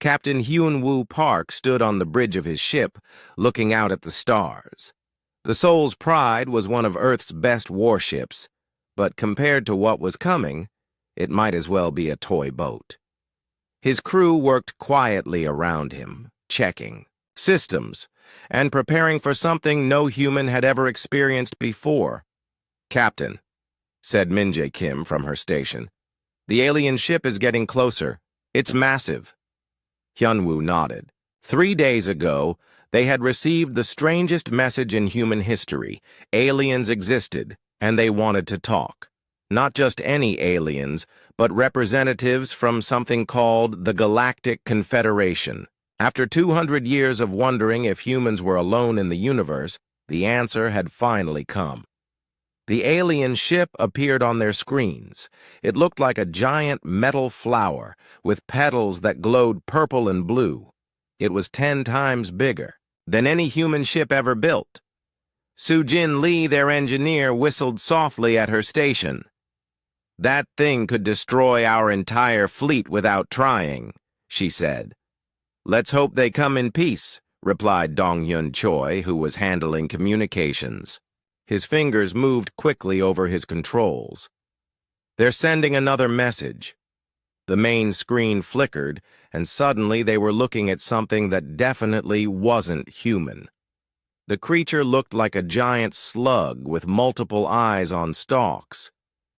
Captain Hyun-woo Park stood on the bridge of his ship, looking out at the stars. The Soul's Pride was one of Earth's best warships, but compared to what was coming, it might as well be a toy boat. His crew worked quietly around him, checking systems and preparing for something no human had ever experienced before. "Captain," said Min-jae Kim from her station, "the alien ship is getting closer. It's massive." Hyun-woo nodded. 3 days ago, they had received the strangest message in human history. Aliens existed, and they wanted to talk. Not just any aliens, but representatives from something called the Galactic Confederation. After 200 years of wondering if humans were alone in the universe, the answer had finally come. The alien ship appeared on their screens. It looked like a giant metal flower with petals that glowed purple and blue. It was 10 times bigger than any human ship ever built. Soo-jin Lee, their engineer, whistled softly at her station. "That thing could destroy our entire fleet without trying," she said. "Let's hope they come in peace," replied Dong-hyun Choi, who was handling communications. His fingers moved quickly over his controls. "They're sending another message." The main screen flickered, and suddenly they were looking at something that definitely wasn't human. The creature looked like a giant slug with multiple eyes on stalks.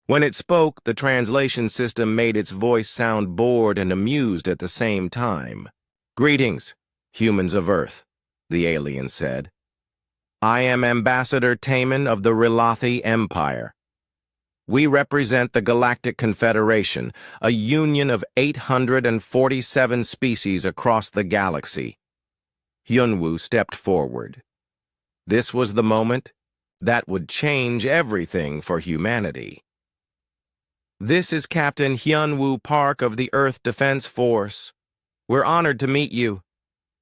When it spoke, the translation system made its voice sound bored and amused at the same time. "Greetings, humans of Earth," the alien said. "I am Ambassador Taemin of the Rilathi Empire. We represent the Galactic Confederation, a union of 847 species across the galaxy." Hyun-woo stepped forward. This was the moment that would change everything for humanity. "This is Captain Hyun-woo Park of the Earth Defense Force. We're honored to meet you."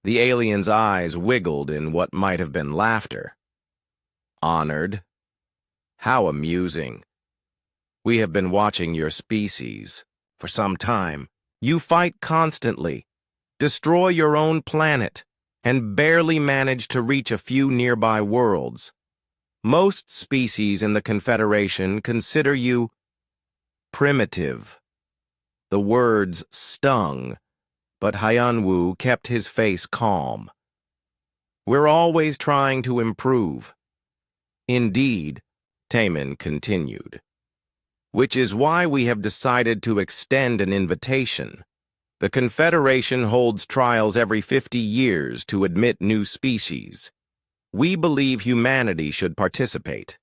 The alien's eyes wiggled in what might have been laughter. "Honored? How amusing. We have been watching your species for some time. You fight constantly, destroy your own planet, and barely manage to reach a few nearby worlds. Most species in the Confederation consider you primitive." The words stung, but Hyun-woo kept his face calm. "We're always trying to improve." "Indeed," Taemin continued, "which is why we have decided to extend an invitation. The Confederation holds trials every 50 years to admit new species. We believe humanity should participate."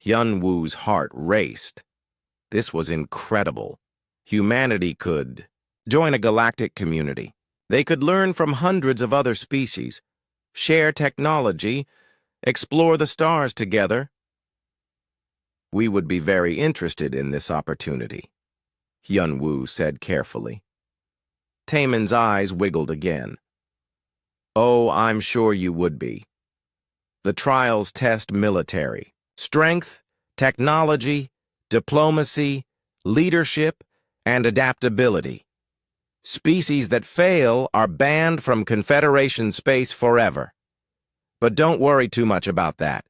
Hyun-woo's heart raced. This was incredible. Humanity could join a galactic community. They could learn from hundreds of other species, share technology, explore the stars together. "We would be very interested in this opportunity," Hyun-woo said carefully. Taemin's eyes wiggled again. "Oh, I'm sure you would be. The trials test military strength, technology, diplomacy, leadership, and adaptability. Species that fail are banned from Confederation space forever. But don't worry too much about that.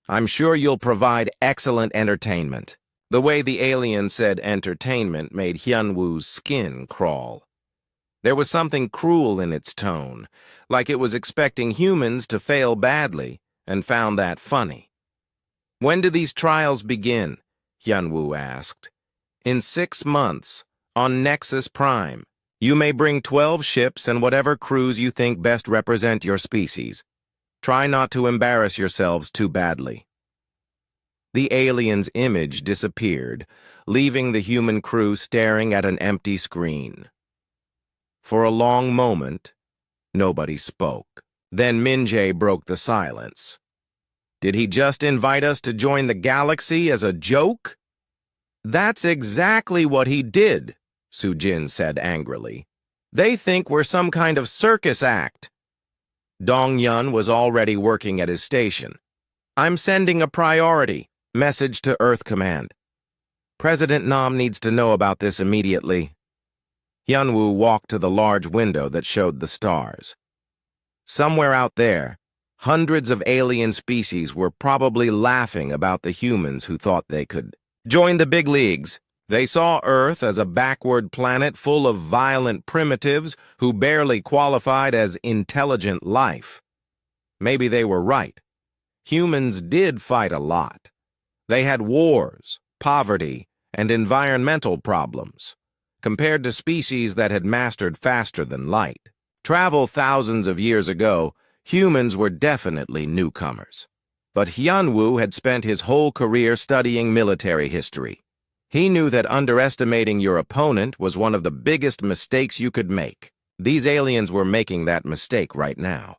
I'm sure you'll provide excellent entertainment." The way the alien said entertainment made Hyun-woo's skin crawl. There was something cruel in its tone, like it was expecting humans to fail badly, and found that funny. "When do these trials begin?" Hyun-woo asked. "In 6 months, on Nexus Prime. You may bring 12 ships and whatever crews you think best represent your species. Try not to embarrass yourselves too badly." The alien's image disappeared, leaving the human crew staring at an empty screen. For a long moment, nobody spoke. Then Min-jae broke the silence. "Did he just invite us to join the galaxy as a joke?" "That's exactly what he did," Soo-jin said angrily. "They think we're some kind of circus act." Dong-hyun was already working at his station. "I'm sending a priority message to Earth Command. President Nam needs to know about this immediately." Hyunwoo walked to the large window that showed the stars. Somewhere out there, hundreds of alien species were probably laughing about the humans who thought they could join the big leagues. They saw Earth as a backward planet full of violent primitives who barely qualified as intelligent life. Maybe they were right. Humans did fight a lot. They had wars, poverty, and environmental problems, compared to species that had mastered faster than light. Travel thousands of years ago, humans were definitely newcomers. But Hyunwoo had spent his whole career studying military history. He knew that underestimating your opponent was one of the biggest mistakes you could make. These aliens were making that mistake right now.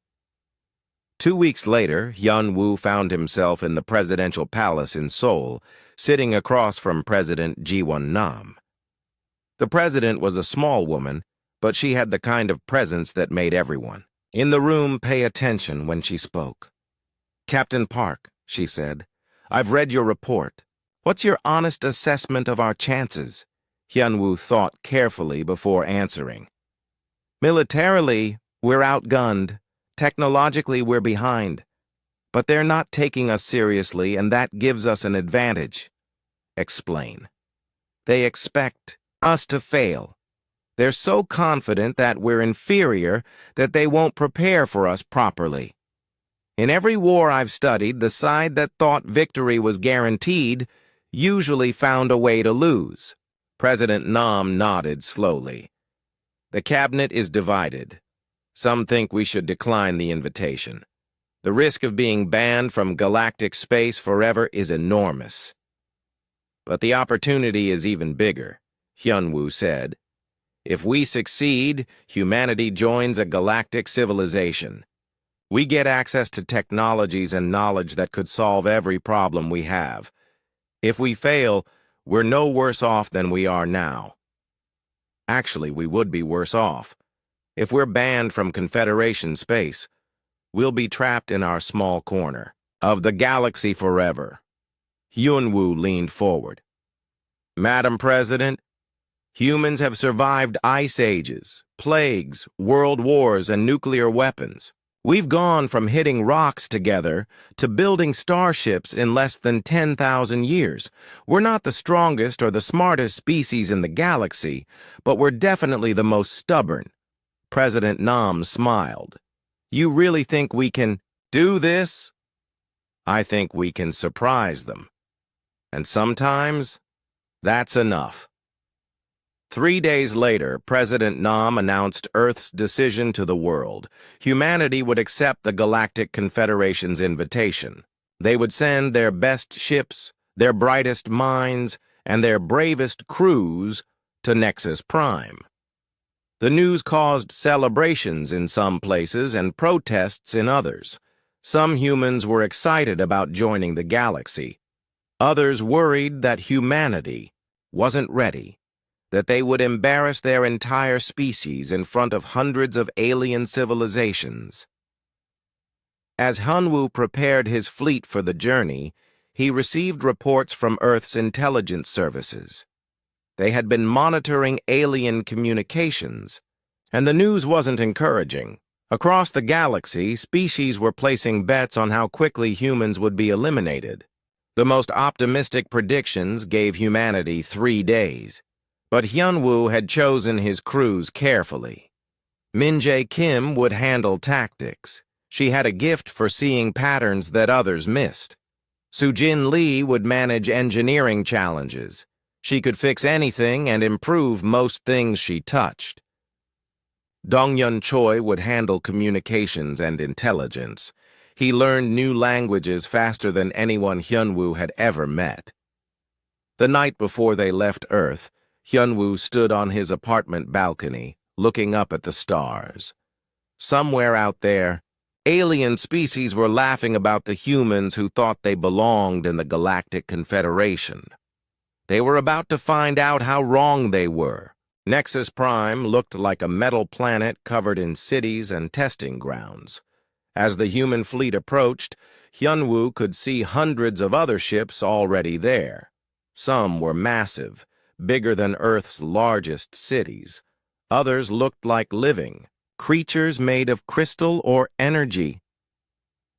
2 weeks later, Hyunwoo found himself in the presidential palace in Seoul, sitting across from President Ji-won-nam. The president was a small woman, but she had the kind of presence that made everyone in the room pay attention when she spoke. "Captain Park," she said, "I've read your report. What's your honest assessment of our chances?" Hyunwoo thought carefully before answering. "Militarily, we're outgunned. Technologically, we're behind. But they're not taking us seriously, and that gives us an advantage." Explain. "They expect us to fail. They're so confident that we're inferior that they won't prepare for us properly. In every war I've studied, the side that thought victory was guaranteed usually found a way to lose." President Nam nodded slowly. "The cabinet is divided. Some think we should decline the invitation. The risk of being banned from galactic space forever is enormous. But the opportunity is even bigger," Hyunwoo said. "If we succeed, humanity joins a galactic civilization. We get access to technologies and knowledge that could solve every problem we have. If we fail, we're no worse off than we are now. Actually, we would be worse off. If we're banned from Confederation space, we'll be trapped in our small corner of the galaxy forever." Hyunwoo leaned forward. "Madam President, humans have survived ice ages, plagues, world wars, and nuclear weapons. We've gone from hitting rocks together to building starships in less than 10,000 years. We're not the strongest or the smartest species in the galaxy, but we're definitely the most stubborn." President Nam smiled. "You really think we can do this?" "I think we can surprise them. And sometimes, that's enough." 3 days later, President Nam announced Earth's decision to the world. Humanity would accept the Galactic Confederation's invitation. They would send their best ships, their brightest minds, and their bravest crews to Nexus Prime. The news caused celebrations in some places and protests in others. Some humans were excited about joining the galaxy. Others worried that humanity wasn't ready, that they would embarrass their entire species in front of hundreds of alien civilizations. As Hyunwoo prepared his fleet for the journey, he received reports from Earth's intelligence services. They had been monitoring alien communications, and the news wasn't encouraging. Across the galaxy, species were placing bets on how quickly humans would be eliminated. The most optimistic predictions gave humanity 3 days. But Hyunwoo had chosen his crews carefully. Min-jae Kim would handle tactics. She had a gift for seeing patterns that others missed. Soo-jin Lee would manage engineering challenges. She could fix anything and improve most things she touched. Dong-yun Choi would handle communications and intelligence. He learned new languages faster than anyone Hyunwoo had ever met. The night before they left Earth, Hyunwoo stood on his apartment balcony, looking up at the stars. Somewhere out there, alien species were laughing about the humans who thought they belonged in the Galactic Confederation. They were about to find out how wrong they were. Nexus Prime looked like a metal planet covered in cities and testing grounds. As the human fleet approached, Hyunwoo could see hundreds of other ships already there. Some were massive, bigger than Earth's largest cities. Others looked like living, creatures made of crystal or energy.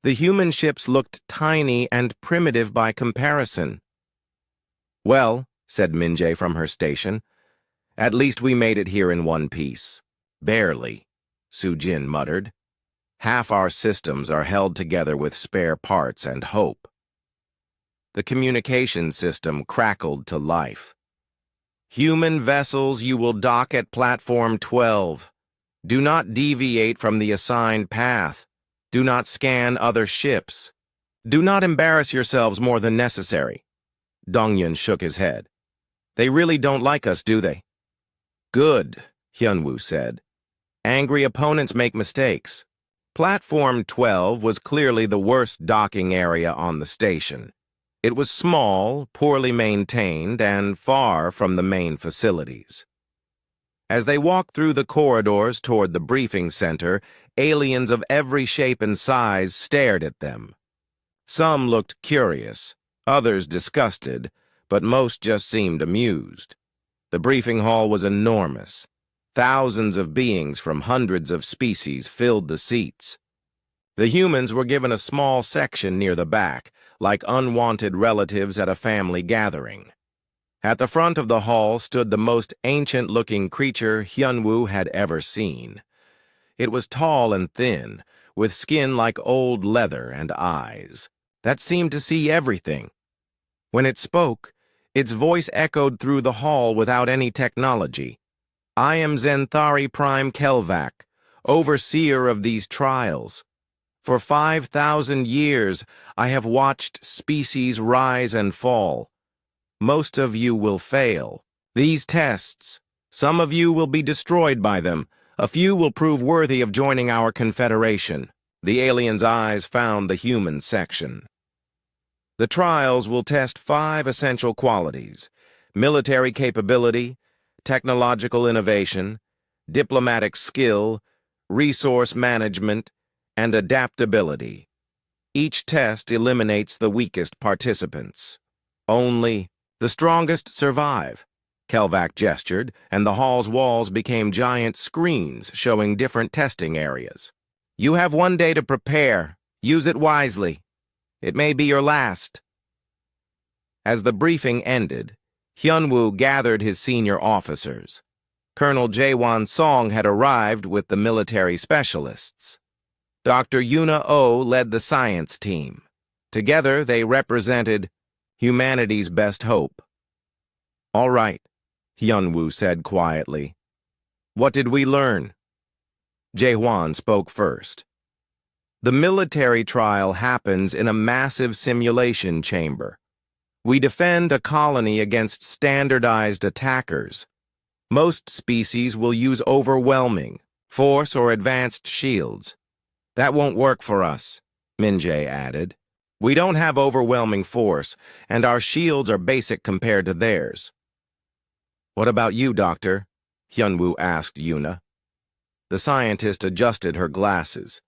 The human ships looked tiny and primitive by comparison. "Well," said Minjae from her station, "at least we made it here in one piece." "Barely," Sujin muttered. "Half our systems are held together with spare parts and hope." The communication system crackled to life. "Human vessels, you will dock at Platform 12. Do not deviate from the assigned path. Do not scan other ships. Do not embarrass yourselves more than necessary." Dongyun shook his head. "They really don't like us, do they?" "Good," Hyunwoo said. "Angry opponents make mistakes." Platform 12 was clearly the worst docking area on the station. It was small, poorly maintained, and far from the main facilities. As they walked through the corridors toward the briefing center, aliens of every shape and size stared at them. Some looked curious, others disgusted, but most just seemed amused. The briefing hall was enormous. Thousands of beings from hundreds of species filled the seats. The humans were given a small section near the back, like unwanted relatives at a family gathering. At the front of the hall stood the most ancient-looking creature Hyunwoo had ever seen. It was tall and thin, with skin like old leather and eyes that seemed to see everything. When it spoke, its voice echoed through the hall without any technology. "I am Zenthari Prime Kelvak, overseer of these trials. For 5,000 years, I have watched species rise and fall. Most of you will fail. These tests, some of you will be destroyed by them. A few will prove worthy of joining our confederation." The alien's eyes found the human section. "The trials will test 5 essential qualities: military capability, technological innovation, diplomatic skill, resource management, and adaptability. Each test eliminates the weakest participants. Only the strongest survive." Kelvak gestured, and the hall's walls became giant screens showing different testing areas. "You have 1 day to prepare. Use it wisely. It may be your last." As the briefing ended, Hyunwoo gathered his senior officers. Colonel Jaewon Song had arrived with the military specialists. Dr. Yuna Oh led the science team. Together, they represented humanity's best hope. "All right," Hyunwoo said quietly. "What did we learn?" Jaehwan spoke first. "The military trial happens in a massive simulation chamber. We defend a colony against standardized attackers. Most species will use overwhelming force or advanced shields. That won't work for us," Minjae added. "We don't have overwhelming force, and our shields are basic compared to theirs." "What about you, Doctor?" Hyunwoo asked Yuna. The scientist adjusted her glasses.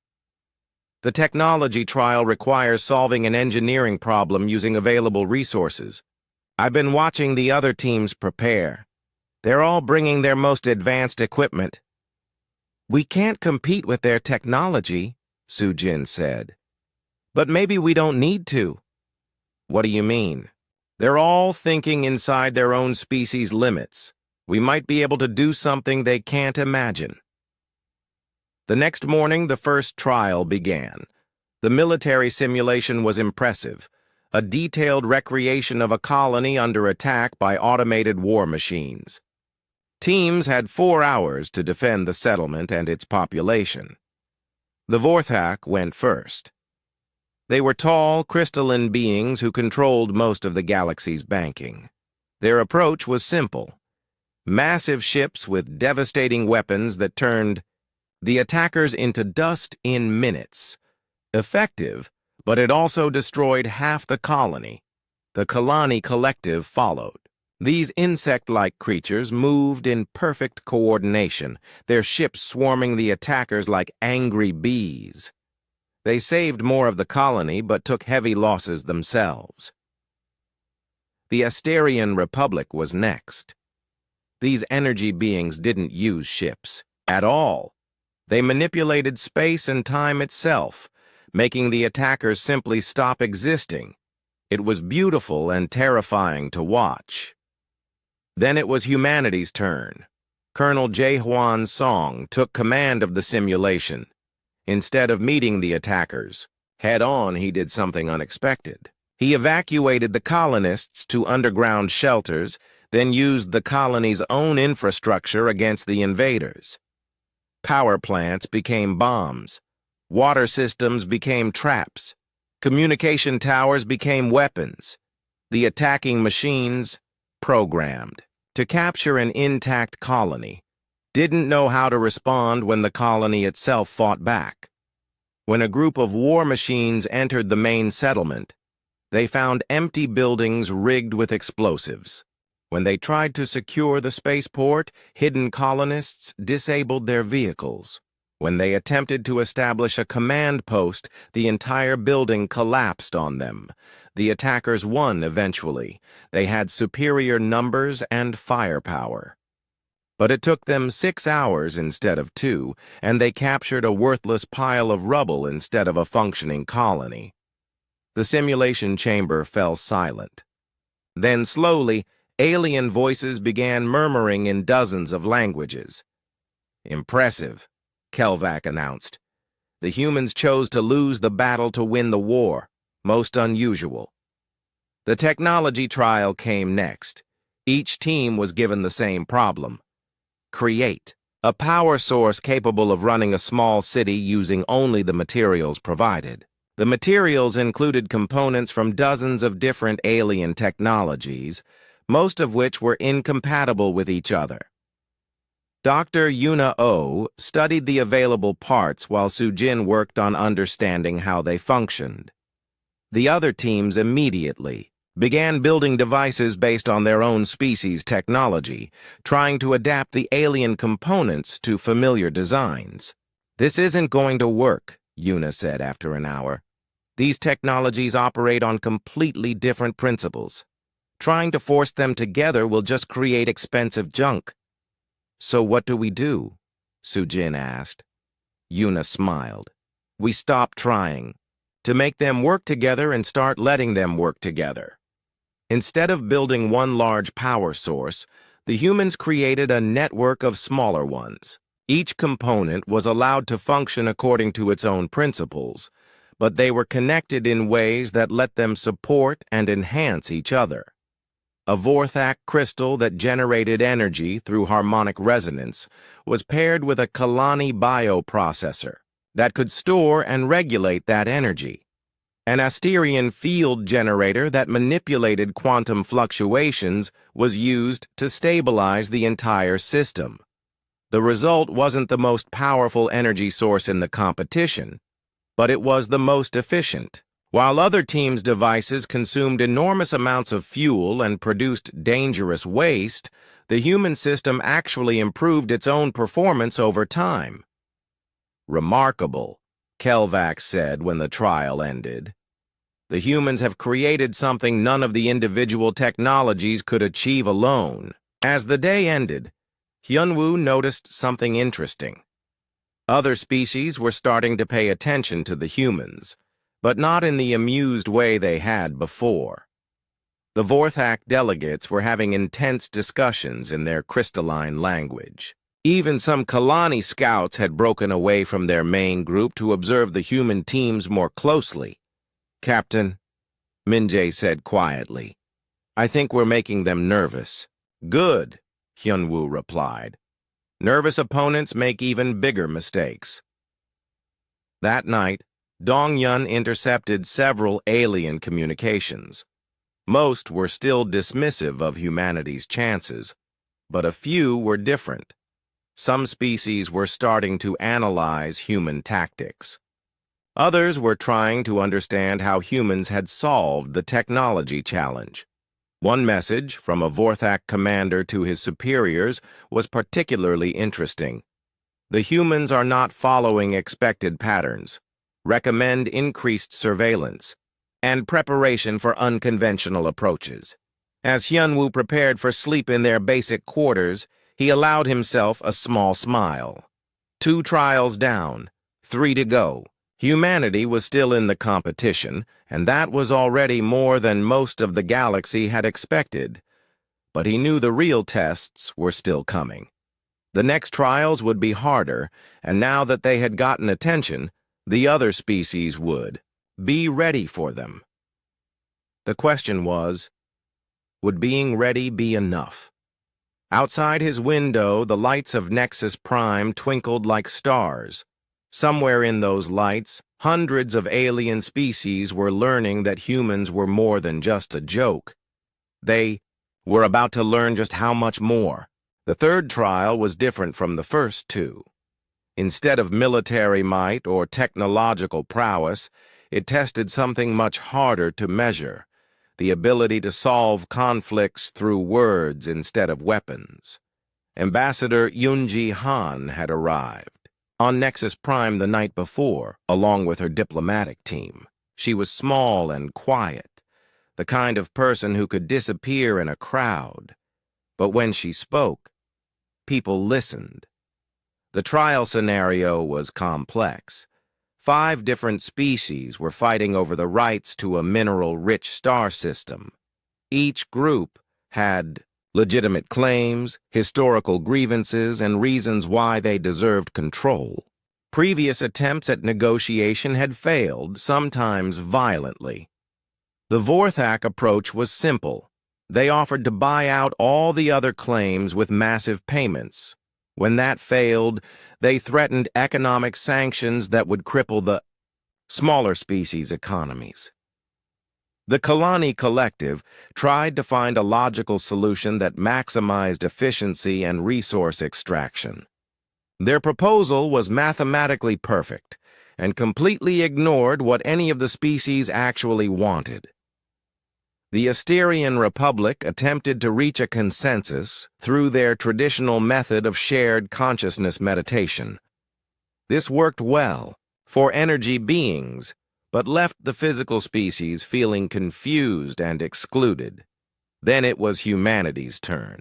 "The technology trial requires solving an engineering problem using available resources. I've been watching the other teams prepare. They're all bringing their most advanced equipment." "We can't compete with their technology," Sujin said. "But maybe we don't need to." "What do you mean?" "They're all thinking inside their own species' limits. We might be able to do something they can't imagine." The next morning, the first trial began. The military simulation was impressive, a detailed recreation of a colony under attack by automated war machines. Teams had 4 hours to defend the settlement and its population. The Vorthak went first. They were tall, crystalline beings who controlled most of the galaxy's banking. Their approach was simple: massive ships with devastating weapons that turned the attackers into dust in minutes. Effective, but it also destroyed half the colony. The Kalani Collective followed. These insect-like creatures moved in perfect coordination, their ships swarming the attackers like angry bees. They saved more of the colony, but took heavy losses themselves. The Asterian Republic was next. These energy beings didn't use ships at all. They manipulated space and time itself, making the attackers simply stop existing. It was beautiful and terrifying to watch. Then it was humanity's turn. Colonel Jae-hwan Song took command of the simulation. Instead of meeting the attackers head-on, he did something unexpected. He evacuated the colonists to underground shelters, then used the colony's own infrastructure against the invaders. Power plants became bombs. Water systems became traps. Communication towers became weapons. The attacking machines, programmed to capture an intact colony, didn't know how to respond when the colony itself fought back. When a group of war machines entered the main settlement, they found empty buildings rigged with explosives. When they tried to secure the spaceport, hidden colonists disabled their vehicles. When they attempted to establish a command post, the entire building collapsed on them. The attackers won eventually. They had superior numbers and firepower. But it took them 6 hours instead of 2, and they captured a worthless pile of rubble instead of a functioning colony. The simulation chamber fell silent. Then slowly, alien voices began murmuring in dozens of languages. "Impressive," Kelvak announced. "The humans chose to lose the battle to win the war. Most unusual." The technology trial came next. Each team was given the same problem. Create a power source capable of running a small city using only the materials provided. The materials included components from dozens of different alien technologies, most of which were incompatible with each other. Dr. Yuna Oh studied the available parts while Sujin worked on understanding how they functioned. The other teams immediately began building devices based on their own species' technology, trying to adapt the alien components to familiar designs. "This isn't going to work," Yuna said after an hour. "These technologies operate on completely different principles. Trying to force them together will just create expensive junk." "So what do we do?" Sujin asked. Yuna smiled. "We stop trying. To make them work together and start letting them work together." Instead of building one large power source, the humans created a network of smaller ones. Each component was allowed to function according to its own principles, but they were connected in ways that let them support and enhance each other. A Vorthak crystal that generated energy through harmonic resonance was paired with a Kalani bioprocessor that could store and regulate that energy. An Asterian field generator that manipulated quantum fluctuations was used to stabilize the entire system. The result wasn't the most powerful energy source in the competition, but it was the most efficient. While other teams' devices consumed enormous amounts of fuel and produced dangerous waste, the human system actually improved its own performance over time. "Remarkable," Kelvak said when the trial ended. "The humans have created something none of the individual technologies could achieve alone." As the day ended, Hyunwoo noticed something interesting. Other species were starting to pay attention to the humans, but not in the amused way they had before. The Vorthak delegates were having intense discussions in their crystalline language. Even some Kalani scouts had broken away from their main group to observe the human teams more closely. "Captain," Min-jae said quietly, "I think we're making them nervous." "Good," Hyunwoo replied. "Nervous opponents make even bigger mistakes." That night, Dong-yun intercepted several alien communications. Most were still dismissive of humanity's chances, but a few were different. Some species were starting to analyze human tactics. Others were trying to understand how humans had solved the technology challenge. One message from a Vorthak commander to his superiors was particularly interesting. "The humans are not following expected patterns. Recommend increased surveillance and preparation for unconventional approaches." As Hyunwoo prepared for sleep in their basic quarters, he allowed himself a small smile. 2 trials down, 3 to go. Humanity was still in the competition, and that was already more than most of the galaxy had expected. But he knew the real tests were still coming. The next trials would be harder, and now that they had gotten attention, the other species would be ready for them. The question was, would being ready be enough? Outside his window, the lights of Nexus Prime twinkled like stars. Somewhere in those lights, hundreds of alien species were learning that humans were more than just a joke. They were about to learn just how much more. The third trial was different from the first 2. Instead of military might or technological prowess, it tested something much harder to measure: the ability to solve conflicts through words instead of weapons. Ambassador Yunji Han had arrived on Nexus Prime the night before, along with her diplomatic team. She was small and quiet, the kind of person who could disappear in a crowd. But when she spoke, people listened. The trial scenario was complex. 5 different species were fighting over the rights to a mineral-rich star system. Each group had legitimate claims, historical grievances, and reasons why they deserved control. Previous attempts at negotiation had failed, sometimes violently. The Vorthak approach was simple. They offered to buy out all the other claims with massive payments. When that failed, they threatened economic sanctions that would cripple the smaller species' economies. The Kalani Collective tried to find a logical solution that maximized efficiency and resource extraction. Their proposal was mathematically perfect and completely ignored what any of the species actually wanted. The Asterian Republic attempted to reach a consensus through their traditional method of shared consciousness meditation. This worked well for energy beings, but left the physical species feeling confused and excluded. Then it was humanity's turn.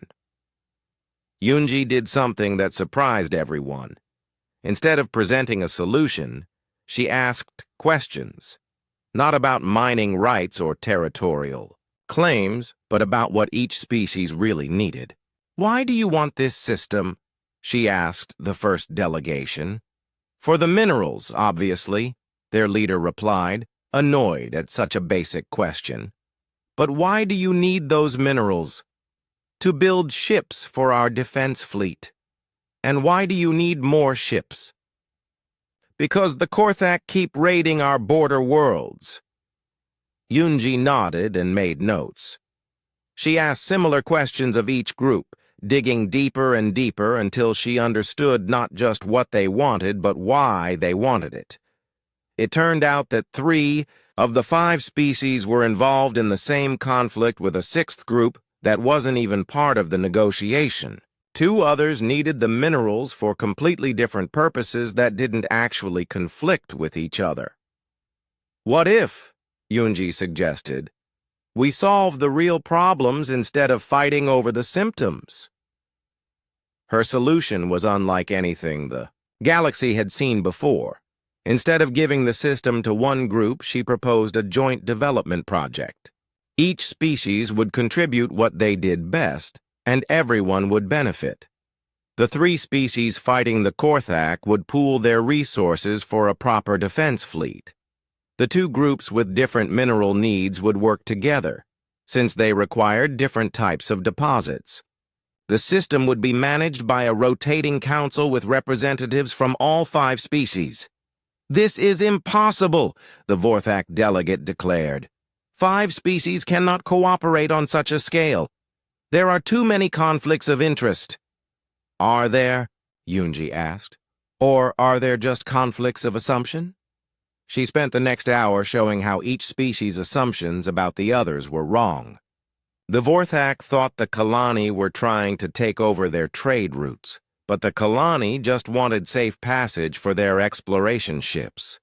Yunji did something that surprised everyone. Instead of presenting a solution, she asked questions, not about mining rights or territorial claims, but about what each species really needed. "Why do you want this system?" she asked the first delegation. "For the minerals, obviously," their leader replied, annoyed at such a basic question. "But why do you need those minerals?" "To build ships for our defense fleet." "And why do you need more ships?" "Because the Korthak keep raiding our border worlds." Yunji nodded and made notes. She asked similar questions of each group, digging deeper and deeper until she understood not just what they wanted, but why they wanted it. It turned out that 3 of the 5 species were involved in the same conflict with a 6th group that wasn't even part of the negotiation. 2 others needed the minerals for completely different purposes that didn't actually conflict with each other. "What if," Yunji suggested, "we solve the real problems instead of fighting over the symptoms?" Her solution was unlike anything the galaxy had seen before. Instead of giving the system to one group, she proposed a joint development project. Each species would contribute what they did best, and everyone would benefit. The 3 species fighting the Korthak would pool their resources for a proper defense fleet. The 2 groups with different mineral needs would work together, since they required different types of deposits. The system would be managed by a rotating council with representatives from all 5 species. "This is impossible," the Vorthak delegate declared. 5 species cannot cooperate on such a scale. There are too many conflicts of interest." "Are there?" Yunji asked. "Or are there just conflicts of assumption?" She spent the next hour showing how each species' assumptions about the others were wrong. The Vorthak thought the Kalani were trying to take over their trade routes, but the Kalani just wanted safe passage for their exploration ships.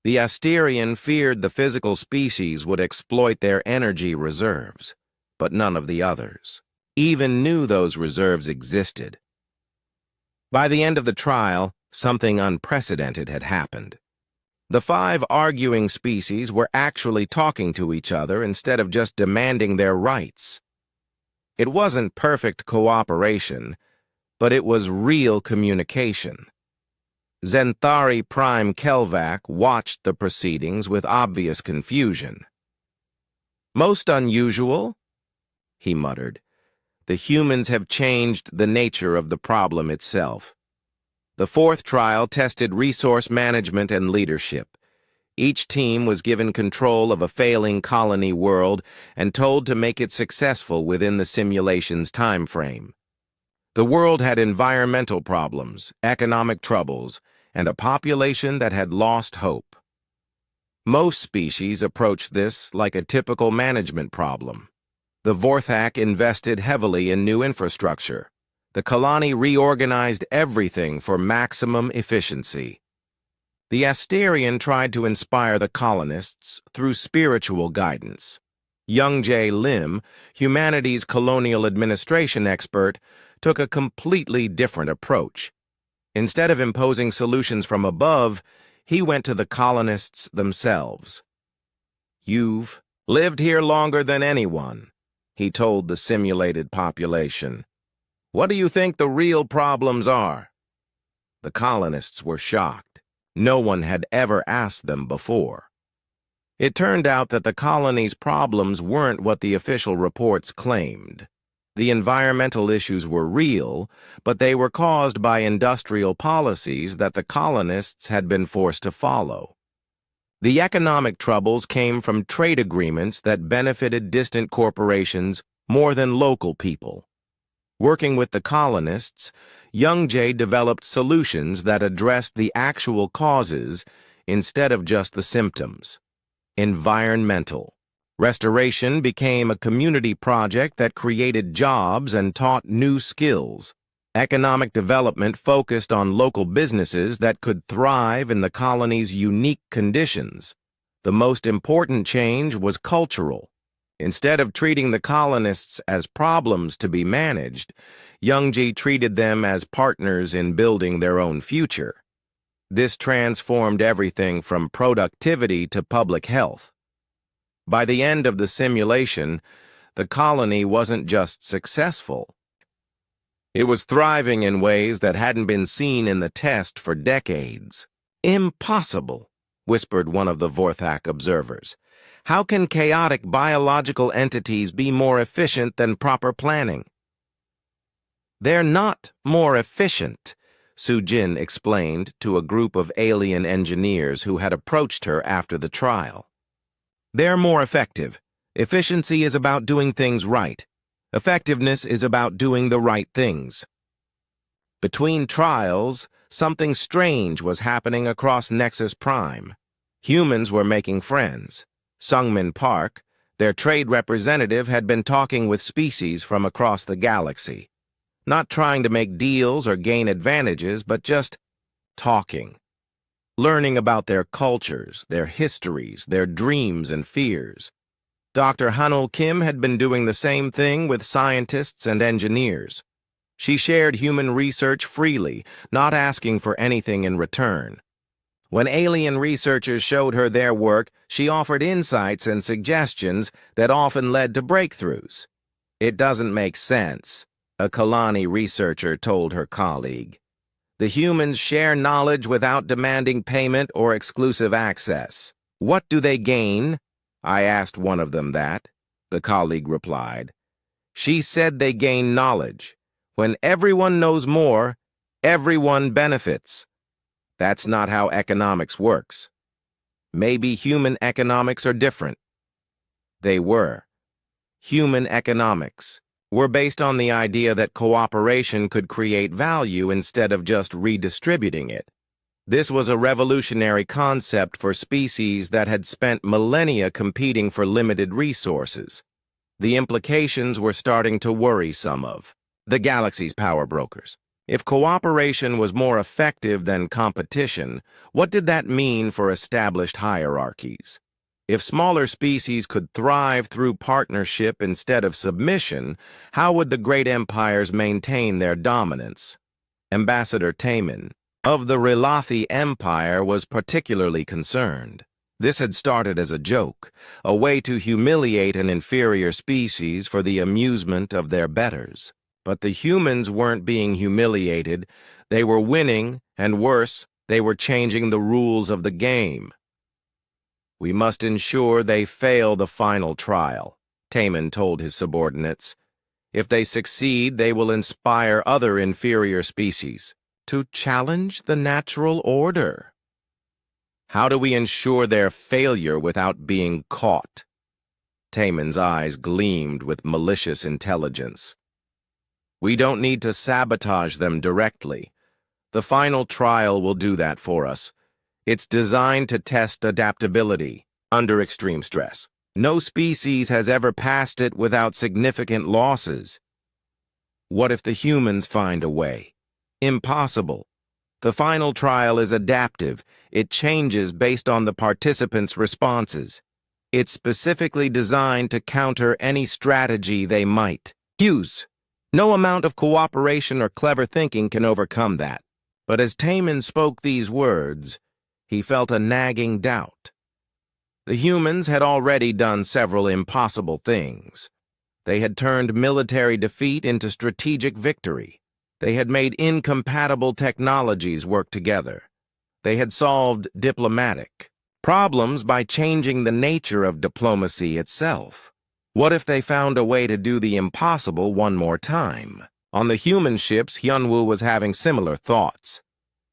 The Asterian feared the physical species would exploit their energy reserves, but none of the others. even knew those reserves existed. By the end of the trial, something unprecedented had happened. The 5 arguing species were actually talking to each other instead of just demanding their rights. It wasn't perfect cooperation, but it was real communication. Zenthari Prime Kelvac watched the proceedings with obvious confusion. "Most unusual," he muttered. "The humans have changed the nature of the problem itself." The 4th trial tested resource management and leadership. Each team was given control of a failing colony world and told to make it successful within the simulation's time frame. The world had environmental problems, economic troubles, and a population that had lost hope. Most species approached this like a typical management problem. The Vorthak invested heavily in new infrastructure. The colony reorganized everything for maximum efficiency. The Asterian tried to inspire the colonists through spiritual guidance. Young J. Lim, humanities colonial administration expert, took a completely different approach. Instead of imposing solutions from above, he went to the colonists themselves. "You've lived here longer than anyone," he told the simulated population. "What do you think the real problems are?" The colonists were shocked. No one had ever asked them before. It turned out that the colony's problems weren't what the official reports claimed. The environmental issues were real, but they were caused by industrial policies that the colonists had been forced to follow. The economic troubles came from trade agreements that benefited distant corporations more than local people. Working with the colonists, Young Jay developed solutions that addressed the actual causes instead of just the symptoms. Environmental. Restoration became a community project that created jobs and taught new skills. Economic development focused on local businesses that could thrive in the colony's unique conditions. The most important change was cultural. Instead of treating the colonists as problems to be managed, Youngji treated them as partners in building their own future. This transformed everything from productivity to public health. By the end of the simulation, the colony wasn't just successful. It was thriving in ways that hadn't been seen in the test for decades. "Impossible," whispered one of the Vorthak observers. "How can chaotic biological entities be more efficient than proper planning?" "They're not more efficient," Sujin explained to a group of alien engineers who had approached her after the trial. "They're more effective. Efficiency is about doing things right. Effectiveness is about doing the right things." Between trials, something strange was happening across Nexus Prime. Humans were making friends. Sungmin Park, their trade representative, had been talking with species from across the galaxy. Not trying to make deals or gain advantages, but just talking. Learning about their cultures, their histories, their dreams and fears. Dr. Hanul Kim had been doing the same thing with scientists and engineers. She shared human research freely, not asking for anything in return. When alien researchers showed her their work, she offered insights and suggestions that often led to breakthroughs. "It doesn't make sense," a Kalani researcher told her colleague. "The humans share knowledge without demanding payment or exclusive access. What do they gain?" I asked one of them that. The colleague replied. "She said they gain knowledge. When everyone knows more, everyone benefits. That's not how economics works. Maybe human economics are different." They were. Human economics were based on the idea that cooperation could create value instead of just redistributing it. This was a revolutionary concept for species that had spent millennia competing for limited resources. The implications were starting to worry some of the galaxy's power brokers. If cooperation was more effective than competition, what did that mean for established hierarchies? If smaller species could thrive through partnership instead of submission, how would the great empires maintain their dominance? Ambassador Taman of the Rilathi Empire was particularly concerned. This had started as a joke, a way to humiliate an inferior species for the amusement of their betters. But the humans weren't being humiliated. They were winning, and worse, they were changing the rules of the game. "We must ensure they fail the final trial," Taman told his subordinates. "If they succeed, they will inspire other inferior species to challenge the natural order." "How do we ensure their failure without being caught?" Taman's eyes gleamed with malicious intelligence. "We don't need to sabotage them directly. The final trial will do that for us. It's designed to test adaptability under extreme stress. No species has ever passed it without significant losses. What if the humans find a way? Impossible. The final trial is adaptive. It changes based on the participants' responses. It's specifically designed to counter any strategy they might use. No amount of cooperation or clever thinking can overcome that." But as Taman spoke these words, he felt a nagging doubt. The humans had already done several impossible things. They had turned military defeat into strategic victory. They had made incompatible technologies work together. They had solved diplomatic problems by changing the nature of diplomacy itself. What if they found a way to do the impossible one more time? On the human ships, Hyunwoo was having similar thoughts.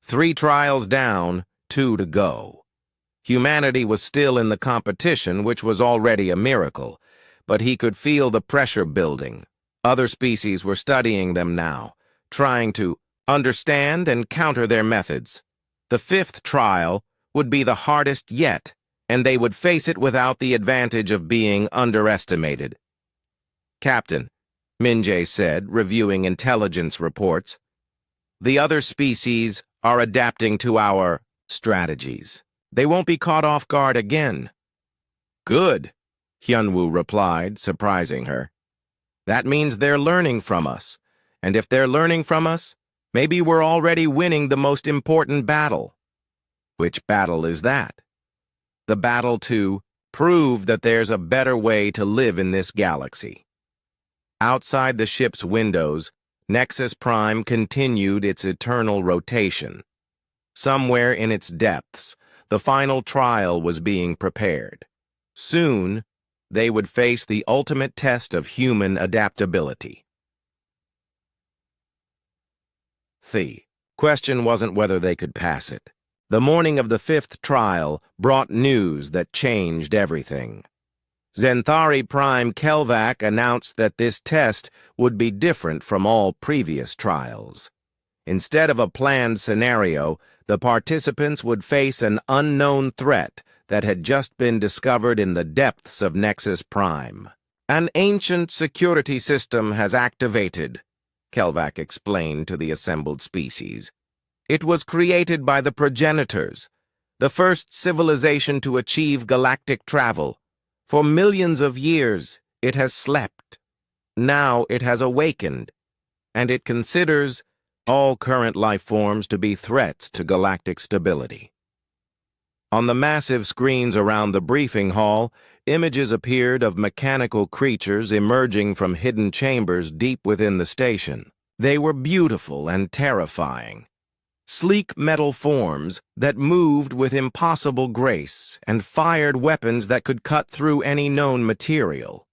3 trials down, 2 to go. Humanity was still in the competition, which was already a miracle, but he could feel the pressure building. Other species were studying them now, trying to understand and counter their methods. The 5th trial would be the hardest yet, and they would face it without the advantage of being underestimated. "Captain," Min-jae said, reviewing intelligence reports, "the other species are adapting to our strategies. They won't be caught off guard again." "Good," Hyunwoo replied, surprising her. "That means they're learning from us. And if they're learning from us, maybe we're already winning the most important battle." "Which battle is that?" "The battle to prove that there's a better way to live in this galaxy." Outside the ship's windows, Nexus Prime continued its eternal rotation. Somewhere in its depths, the final trial was being prepared. Soon, they would face the ultimate test of human adaptability. The question wasn't whether they could pass it. The morning of the 5th trial brought news that changed everything. Zenthari Prime Kelvak announced that this test would be different from all previous trials. Instead of a planned scenario, the participants would face an unknown threat that had just been discovered in the depths of Nexus Prime. "An ancient security system has activated," Kelvak explained to the assembled species. "It was created by the progenitors, the first civilization to achieve galactic travel. For millions of years, it has slept. Now it has awakened, and it considers all current life forms to be threats to galactic stability." On the massive screens around the briefing hall, images appeared of mechanical creatures emerging from hidden chambers deep within the station. They were beautiful and terrifying. Sleek metal forms that moved with impossible grace and fired weapons that could cut through any known material.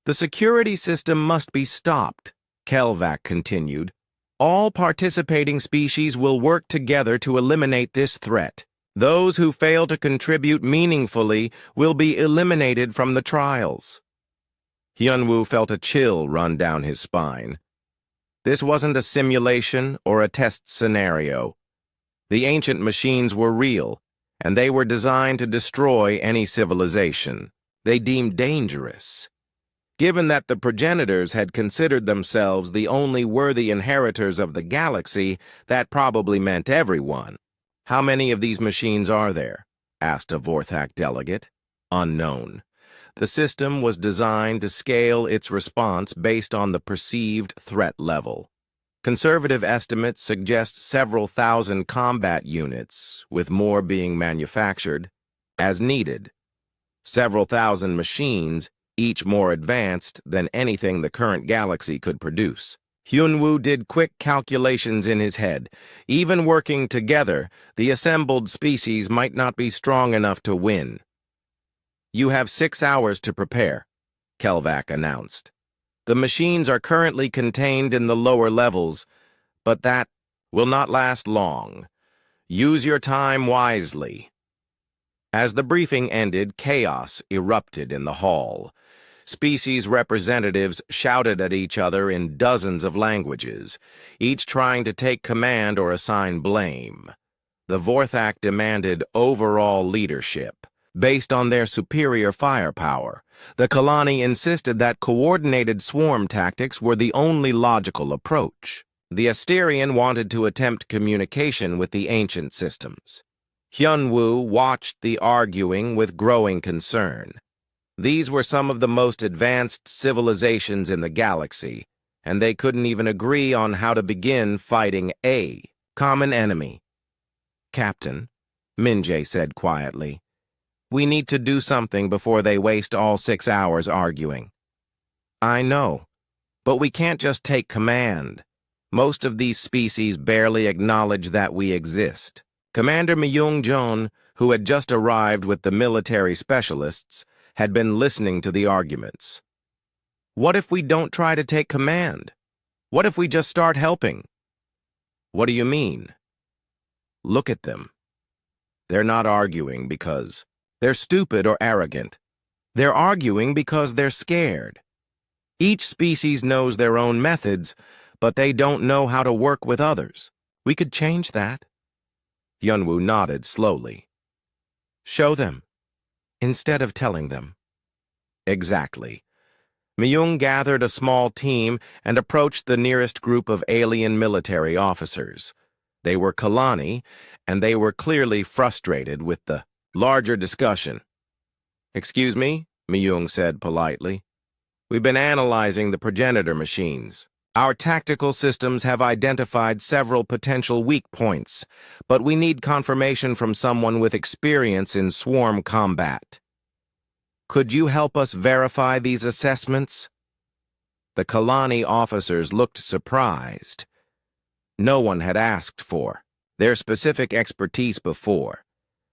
"The security system must be stopped," Kelvak continued. "All participating species will work together to eliminate this threat. Those who fail to contribute meaningfully will be eliminated from the trials." Hyunwoo felt a chill run down his spine. This wasn't a simulation or a test scenario. The ancient machines were real, and they were designed to destroy any civilization they deemed dangerous. Given that the progenitors had considered themselves the only worthy inheritors of the galaxy, that probably meant everyone. "How many of these machines are there?" asked a Vorthak delegate. unknown. The system was designed to scale its response based on the perceived threat level. Conservative estimates suggest several thousand combat units, with more being manufactured as needed. Several thousand machines, each more advanced than anything the current galaxy could produce. Hyunwoo did quick calculations in his head. Even working together, the assembled species might not be strong enough to win. "You have 6 hours to prepare," Kelvak announced. "The machines are currently contained in the lower levels, but that will not last long. Use your time wisely." As the briefing ended, chaos erupted in the hall. Species representatives shouted at each other in dozens of languages, each trying to take command or assign blame. The Vorthak demanded overall leadership. Based on their superior firepower, the Kalani insisted that coordinated swarm tactics were the only logical approach. The Asterian wanted to attempt communication with the ancient systems. Hyunwoo watched the arguing with growing concern. These were some of the most advanced civilizations in the galaxy, and they couldn't even agree on how to begin fighting a common enemy. "Captain," Minjae said quietly, "we need to do something before they waste all 6 hours arguing." "I know, but we can't just take command. Most of these species barely acknowledge that we exist." Commander Myung-jeon, who had just arrived with the military specialists, had been listening to the arguments. "What if we don't try to take command? What if we just start helping?" "What do you mean?" "Look at them. They're not arguing because they're stupid or arrogant. They're arguing because they're scared. Each species knows their own methods, but they don't know how to work with others. We could change that." Hyunwoo nodded slowly. "Show them, instead of telling them." Exactly. Myung gathered a small team and approached the nearest group of alien military officers. They were Kalani, and they were clearly frustrated with the larger discussion. "Excuse me," Myung said politely. "We've been analyzing the progenitor machines. Our tactical systems have identified several potential weak points, but we need confirmation from someone with experience in swarm combat. Could you help us verify these assessments?" The Kalani officers looked surprised. No one had asked for their specific expertise before.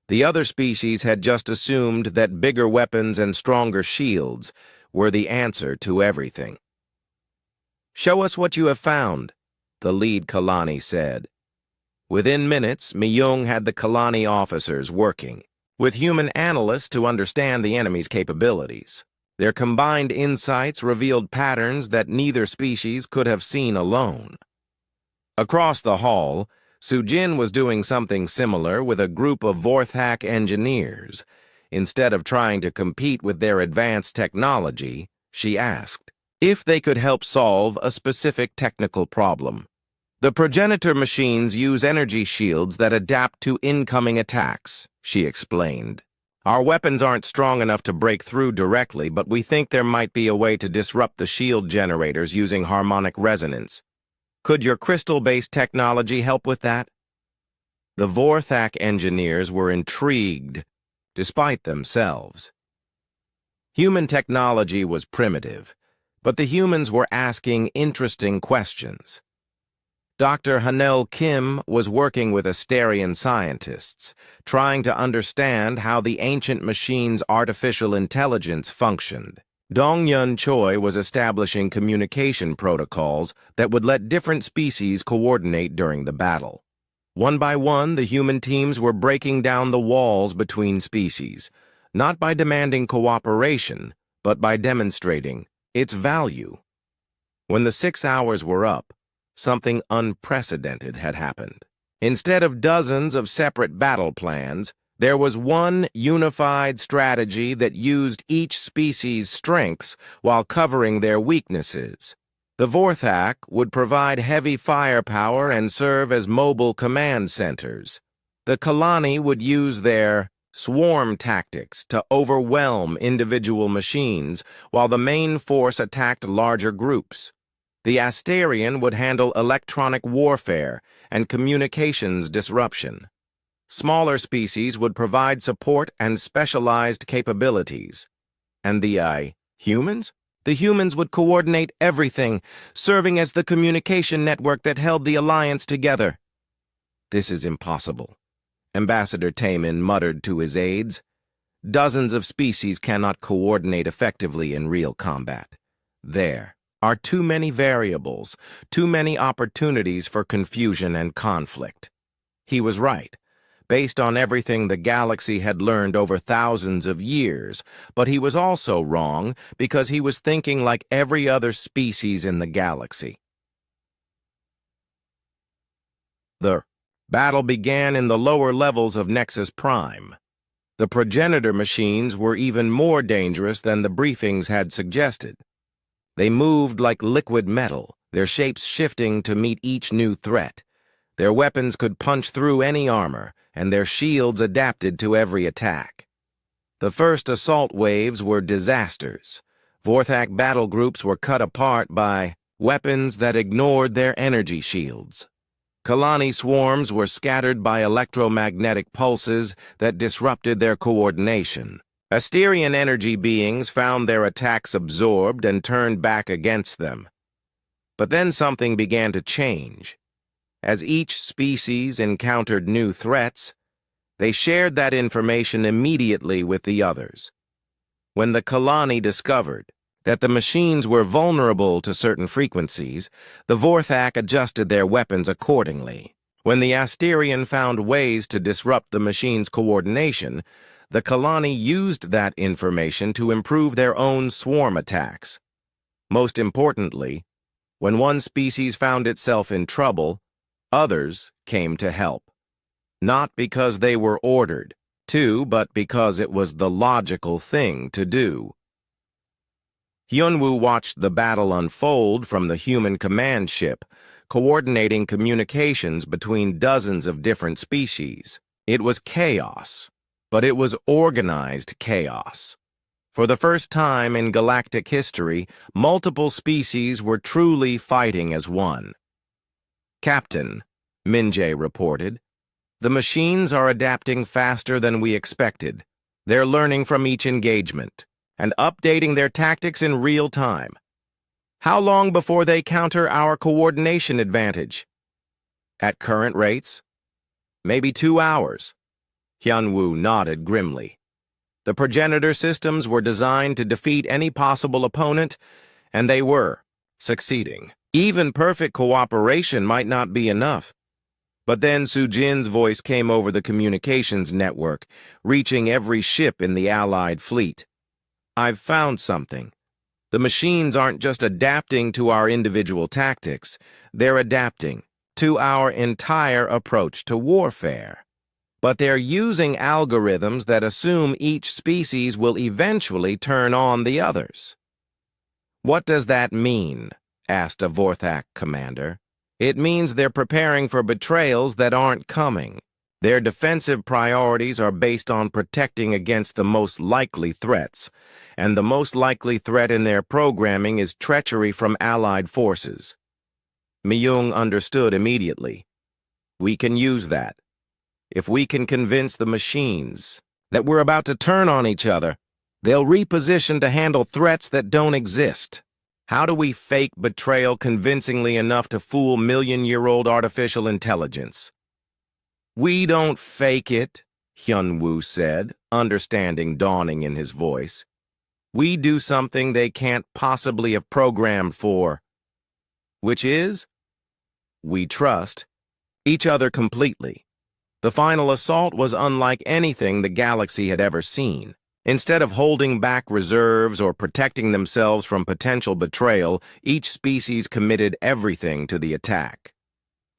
The other species had just assumed that bigger weapons and stronger shields were the answer to everything. "Show us what you have found," the lead Kalani said. Within minutes, Myung had the Kalani officers working with human analysts to understand the enemy's capabilities. Their combined insights revealed patterns that neither species could have seen alone. Across the hall, Sujin was doing something similar with a group of Vorthak engineers. Instead of trying to compete with their advanced technology, she asked if they could help solve a specific technical problem. "The progenitor machines use energy shields that adapt to incoming attacks," she explained. "Our weapons aren't strong enough to break through directly, but we think there might be a way to disrupt the shield generators using harmonic resonance. Could your crystal-based technology help with that?" The Vorthak engineers were intrigued, despite themselves. Human technology was primitive, but the humans were asking interesting questions. Dr. Hanel Kim was working with Asterian scientists, trying to understand how the ancient machine's artificial intelligence functioned. Dong-Yun Choi was establishing communication protocols that would let different species coordinate during the battle. One by one, the human teams were breaking down the walls between species, not by demanding cooperation, but by demonstrating its value. When the 6 hours were up, something unprecedented had happened. Instead of dozens of separate battle plans, there was one unified strategy that used each species' strengths while covering their weaknesses. The Vorthak would provide heavy firepower and serve as mobile command centers. The Kalani would use their swarm tactics to overwhelm individual machines while the main force attacked larger groups. The Asterion would handle electronic warfare and communications disruption. Smaller species would provide support and specialized capabilities. And the humans? The humans would coordinate everything, serving as the communication network that held the Alliance together. This is impossible, Ambassador Taman muttered to his aides. Dozens of species cannot coordinate effectively in real combat. There are too many variables, too many opportunities for confusion and conflict. He was right, based on everything the galaxy had learned over thousands of years, but he was also wrong because he was thinking like every other species in the galaxy. The battle began in the lower levels of Nexus Prime. The progenitor machines were even more dangerous than the briefings had suggested. They moved like liquid metal, their shapes shifting to meet each new threat. Their weapons could punch through any armor, and their shields adapted to every attack. The first assault waves were disasters. Vorthak battle groups were cut apart by weapons that ignored their energy shields. Kalani swarms were scattered by electromagnetic pulses that disrupted their coordination. Asterion energy beings found their attacks absorbed and turned back against them. But then something began to change. As each species encountered new threats, they shared that information immediately with the others. When the Kalani discovered that the machines were vulnerable to certain frequencies, the Vorthak adjusted their weapons accordingly. When the Asterion found ways to disrupt the machines' coordination, the Kalani used that information to improve their own swarm attacks. Most importantly, when one species found itself in trouble, others came to help. Not because they were ordered to, but because it was the logical thing to do. Hyunwoo watched the battle unfold from the human command ship, coordinating communications between dozens of different species. It was chaos, but it was organized chaos. For the first time in galactic history, multiple species were truly fighting as one. Captain, Minjae reported, the machines are adapting faster than we expected. They're learning from each engagement and updating their tactics in real time. How long before they counter our coordination advantage? At current rates? Maybe 2 hours. Hyunwoo nodded grimly. The progenitor systems were designed to defeat any possible opponent, and they were succeeding. Even perfect cooperation might not be enough. But then Sujin's voice came over the communications network, reaching every ship in the Allied fleet. I've found something. The machines aren't just adapting to our individual tactics, they're adapting to our entire approach to warfare. But they're using algorithms that assume each species will eventually turn on the others. What does that mean? Asked a Vorthak commander. It means they're preparing for betrayals that aren't coming. Their defensive priorities are based on protecting against the most likely threats, and the most likely threat in their programming is treachery from Allied forces. Myung understood immediately. We can use that. If we can convince the machines that we're about to turn on each other, they'll reposition to handle threats that don't exist. How do we fake betrayal convincingly enough to fool million-year-old artificial intelligence? We don't fake it, Hyunwoo said, understanding dawning in his voice. We do something they can't possibly have programmed for. Which is? We trust each other completely. The final assault was unlike anything the galaxy had ever seen. Instead of holding back reserves or protecting themselves from potential betrayal, each species committed everything to the attack.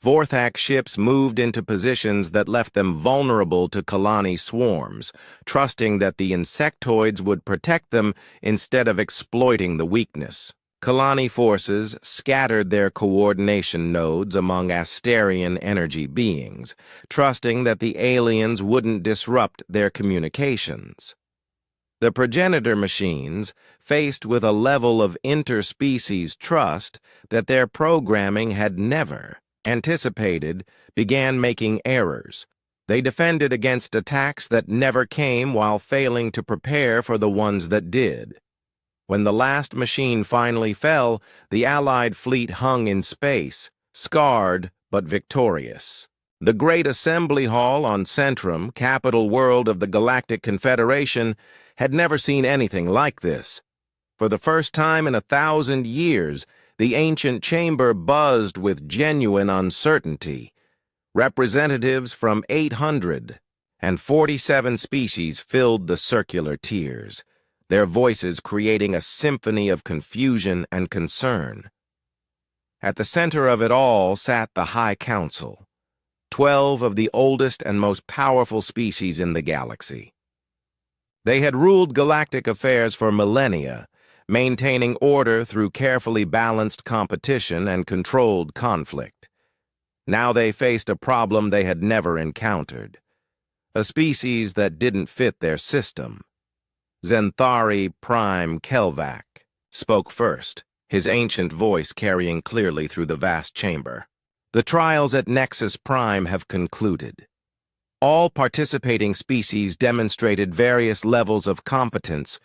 Vorthak ships moved into positions that left them vulnerable to Kalani swarms, trusting that the insectoids would protect them instead of exploiting the weakness. Kalani forces scattered their coordination nodes among Asterian energy beings, trusting that the aliens wouldn't disrupt their communications. The progenitor machines, faced with a level of interspecies trust that their programming had never anticipated, began making errors. They defended against attacks that never came while failing to prepare for the ones that did. When the last machine finally fell, the Allied fleet hung in space, scarred but victorious. The Great Assembly Hall on Centrum, capital world of the Galactic Confederation, had never seen anything like this. For the first time in 1,000 years, the ancient chamber buzzed with genuine uncertainty. Representatives from 847 species filled the circular tiers, their voices creating a symphony of confusion and concern. At the center of it all sat the High Council, 12 of the oldest and most powerful species in the galaxy. They had ruled galactic affairs for millennia, maintaining order through carefully balanced competition and controlled conflict. Now they faced a problem they had never encountered, a species that didn't fit their system. Zenthari Prime Kelvak spoke first, his ancient voice carrying clearly through the vast chamber. The trials at Nexus Prime have concluded. All participating species demonstrated various levels of competence,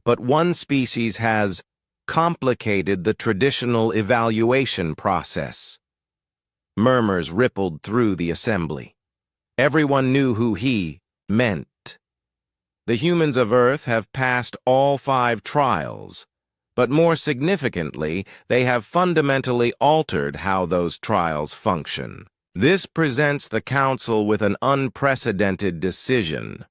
but one species has complicated the traditional evaluation process. Murmurs rippled through the assembly. Everyone knew who he meant. The humans of Earth have passed all 5 trials, but more significantly, they have fundamentally altered how those trials function. This presents the Council with an unprecedented decision.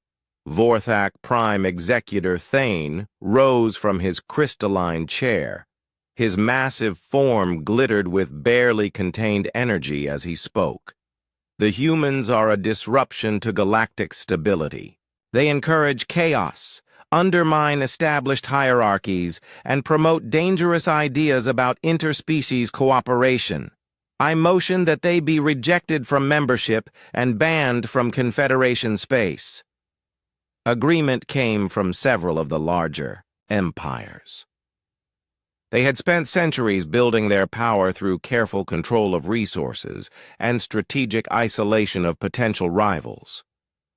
Vorthak Prime Executor Thane rose from his crystalline chair. His massive form glittered with barely contained energy as he spoke. The humans are a disruption to galactic stability. They encourage chaos, undermine established hierarchies, and promote dangerous ideas about interspecies cooperation. I motion that they be rejected from membership and banned from Confederation space. Agreement came from several of the larger empires. They had spent centuries building their power through careful control of resources and strategic isolation of potential rivals.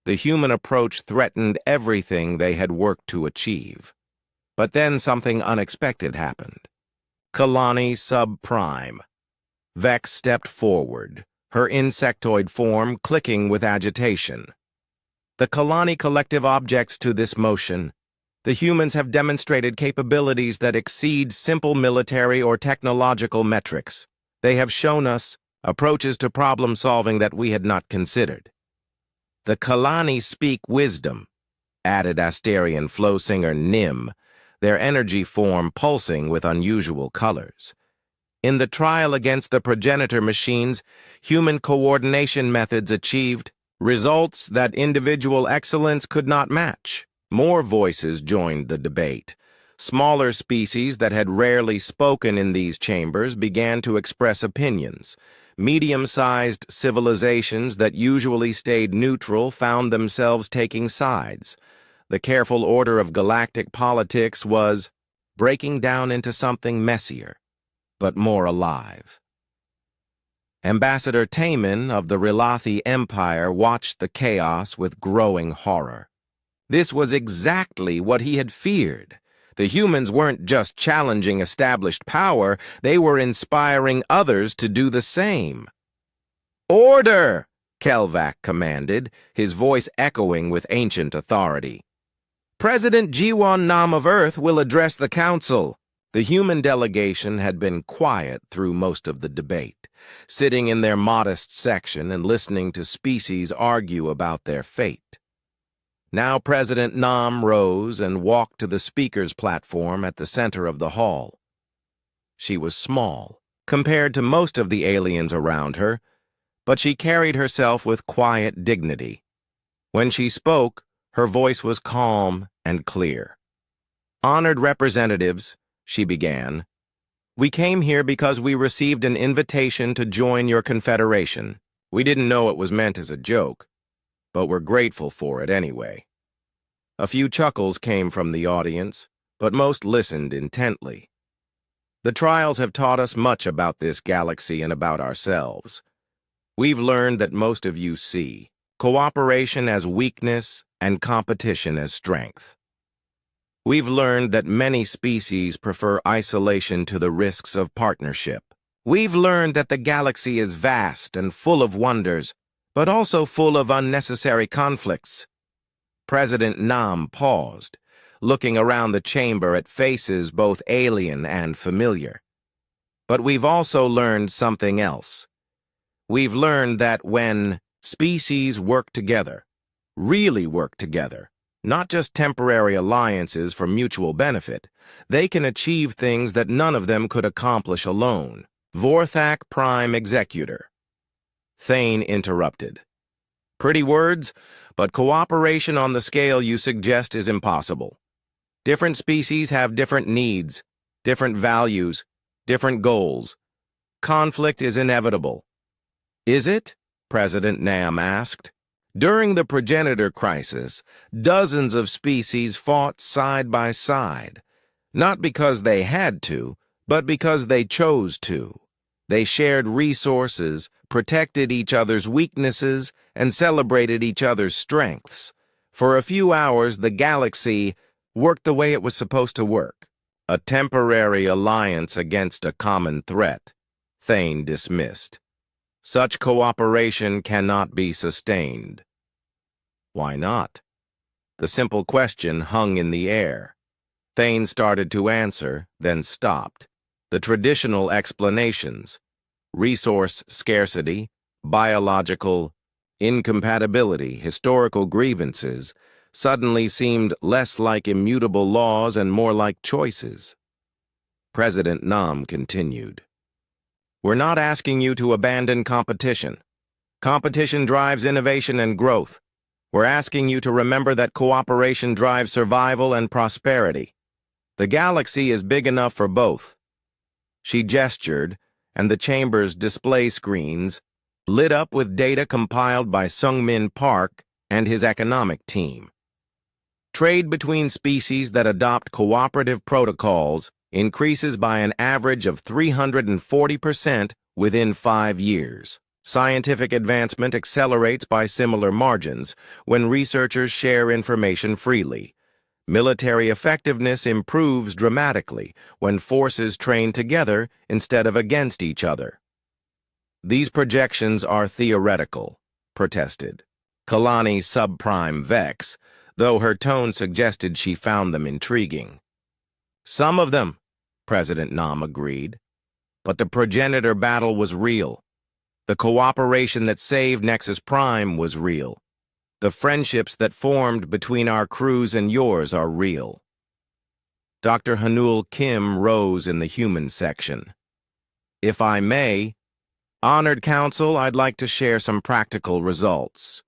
The human approach threatened everything they had worked to achieve. But then something unexpected happened. Kalani Subprime. Vex stepped forward, her insectoid form clicking with agitation. The Kalani collective objects to this motion. The humans have demonstrated capabilities that exceed simple military or technological metrics. They have shown us approaches to problem-solving that we had not considered. The Kalani speak wisdom, added Asterian flow singer Nim, their energy form pulsing with unusual colors. In the trial against the progenitor machines, human coordination methods achieved results that individual excellence could not match. More voices joined the debate. Smaller species that had rarely spoken in these chambers began to express opinions. Medium-sized civilizations that usually stayed neutral found themselves taking sides. The careful order of galactic politics was breaking down into something messier, but more alive. Ambassador Taman of the Rilathi Empire watched the chaos with growing horror. This was exactly what he had feared. The humans weren't just challenging established power, they were inspiring others to do the same. "Order!" Kelvak commanded, his voice echoing with ancient authority. "President Jiwan Nam of Earth will address the council." The human delegation had been quiet through most of the debate, sitting in their modest section and listening to species argue about their fate. Now President Nam rose and walked to the speaker's platform at the center of the hall. She was small, compared to most of the aliens around her, but she carried herself with quiet dignity. When she spoke, her voice was calm and clear. "Honored representatives," she began, We came here because we received an invitation to join your confederation. We didn't know it was meant as a joke, but we're grateful for it anyway." A few chuckles came from the audience, but most listened intently. The trials have taught us much about this galaxy and about ourselves. We've learned that most of you see cooperation as weakness and competition as strength. We've learned that many species prefer isolation to the risks of partnership. We've learned that the galaxy is vast and full of wonders, but also full of unnecessary conflicts. President Nam paused, looking around the chamber at faces both alien and familiar. But we've also learned something else. We've learned that when species work together, really work together, not just temporary alliances for mutual benefit, they can achieve things that none of them could accomplish alone. Vorthak Prime Executor. Thane interrupted. Pretty words, but cooperation on the scale you suggest is impossible. Different species have different needs, different values, different goals. Conflict is inevitable. Is it? President Nam asked. During the progenitor crisis, dozens of species fought side by side, not because they had to, but because they chose to. They shared resources, protected each other's weaknesses, and celebrated each other's strengths. For a few hours, the galaxy worked the way it was supposed to work. A temporary alliance against a common threat, Thane dismissed. Such cooperation cannot be sustained. Why not? The simple question hung in the air. Thane started to answer, then stopped. The traditional explanations, resource scarcity, biological incompatibility, historical grievances, suddenly seemed less like immutable laws and more like choices. President Nam continued. We're not asking you to abandon competition. Competition drives innovation and growth. We're asking you to remember that cooperation drives survival and prosperity. The galaxy is big enough for both. She gestured, and the chamber's display screens lit up with data compiled by Sungmin Park and his economic team. Trade between species that adopt cooperative protocols increases by an average of 340% within 5 years. Scientific advancement accelerates by similar margins when researchers share information freely. Military effectiveness improves dramatically when forces train together instead of against each other. These projections are theoretical, protested Kalani Subprime Vex, though her tone suggested she found them intriguing. Some of them, President Nam agreed. But the progenitor battle was real. The cooperation that saved Nexus Prime was real. The friendships that formed between our crews and yours are real. Dr. Hanul Kim rose in the human section. If I may, Honored Council, I'd like to share some practical results.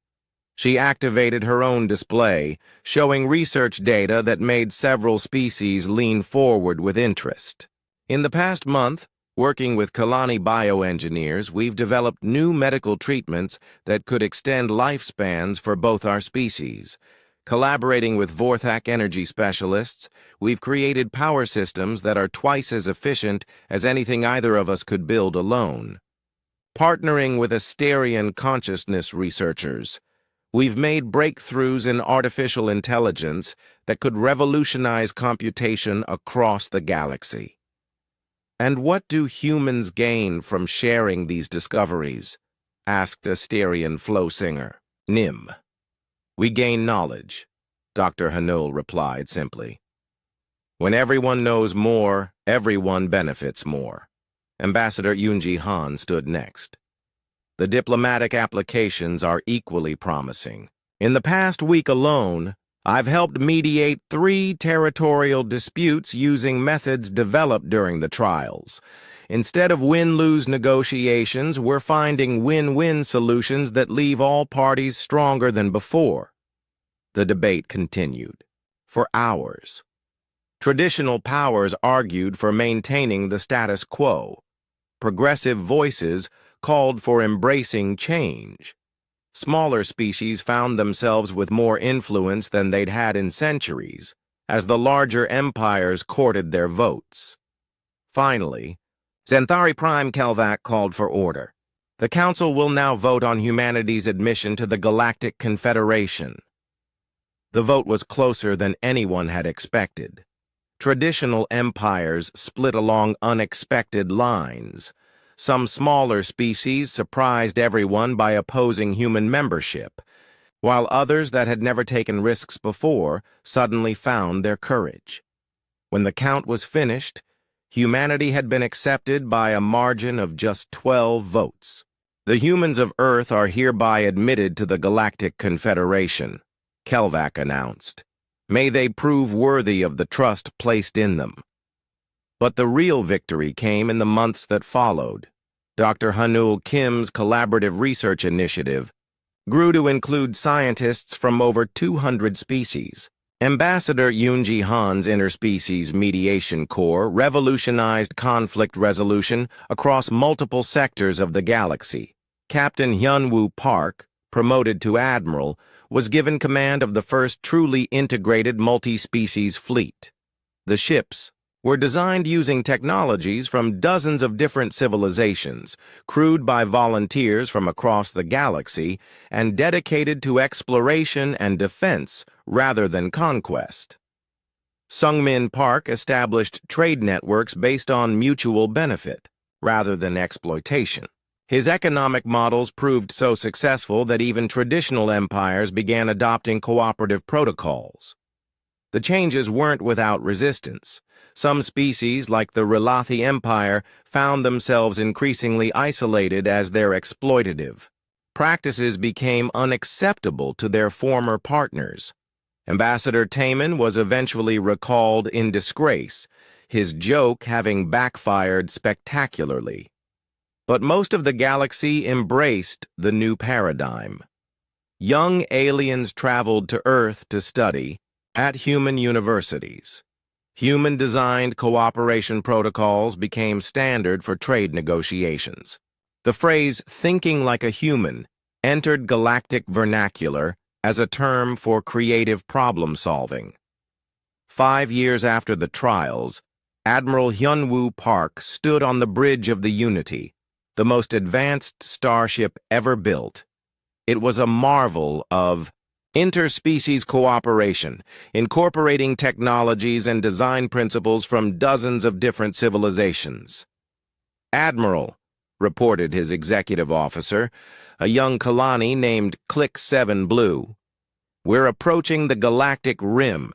She activated her own display, showing research data that made several species lean forward with interest. In the past month, working with Kalani bioengineers, we've developed new medical treatments that could extend lifespans for both our species. Collaborating with Vorthak energy specialists, we've created power systems that are twice as efficient as anything either of us could build alone. Partnering with Asterian consciousness researchers, we've made breakthroughs in artificial intelligence that could revolutionize computation across the galaxy. And what do humans gain from sharing these discoveries? Asked Asterian Flowsinger. Nim. We gain knowledge, Dr. Hanul replied simply. When everyone knows more, everyone benefits more. Ambassador Yunji Han stood next. The diplomatic applications are equally promising. In the past week alone, I've helped mediate 3 territorial disputes using methods developed during the trials. Instead of win-lose negotiations, we're finding win-win solutions that leave all parties stronger than before. The debate continued. For hours. Traditional powers argued for maintaining the status quo. Progressive voices called for embracing change. Smaller species found themselves with more influence than they'd had in centuries, as the larger empires courted their votes. Finally, Xanthari Prime Kelvac called for order. The Council will now vote on humanity's admission to the Galactic Confederation. The vote was closer than anyone had expected. Traditional empires split along unexpected lines. Some smaller species surprised everyone by opposing human membership, while others that had never taken risks before suddenly found their courage. When the count was finished, humanity had been accepted by a margin of just 12 votes. The humans of Earth are hereby admitted to the Galactic Confederation, Kelvac announced. May they prove worthy of the trust placed in them. But the real victory came in the months that followed. Dr. Hanul Kim's collaborative research initiative grew to include scientists from over 200 species. Ambassador Yoonji Han's Interspecies Mediation Corps revolutionized conflict resolution across multiple sectors of the galaxy. Captain Hyunwoo Park, promoted to admiral, was given command of the first truly integrated multi-species fleet. The ships were designed using technologies from dozens of different civilizations, crewed by volunteers from across the galaxy, and dedicated to exploration and defense rather than conquest. Sungmin Park established trade networks based on mutual benefit rather than exploitation. His economic models proved so successful that even traditional empires began adopting cooperative protocols. The changes weren't without resistance. Some species, like the Relathi Empire, found themselves increasingly isolated as their exploitative practices became unacceptable to their former partners. Ambassador Taman was eventually recalled in disgrace, his joke having backfired spectacularly. But most of the galaxy embraced the new paradigm. Young aliens traveled to Earth to study at human universities. Human-designed cooperation protocols became standard for trade negotiations. The phrase "thinking like a human" entered galactic vernacular as a term for creative problem-solving. 5 years after the trials, Admiral Hyunwoo Park stood on the bridge of the Unity, the most advanced starship ever built. It was a marvel of interspecies cooperation, incorporating technologies and design principles from dozens of different civilizations. "Admiral," reported his executive officer, a young Kalani named Click 7 Blue, "we're approaching the galactic rim,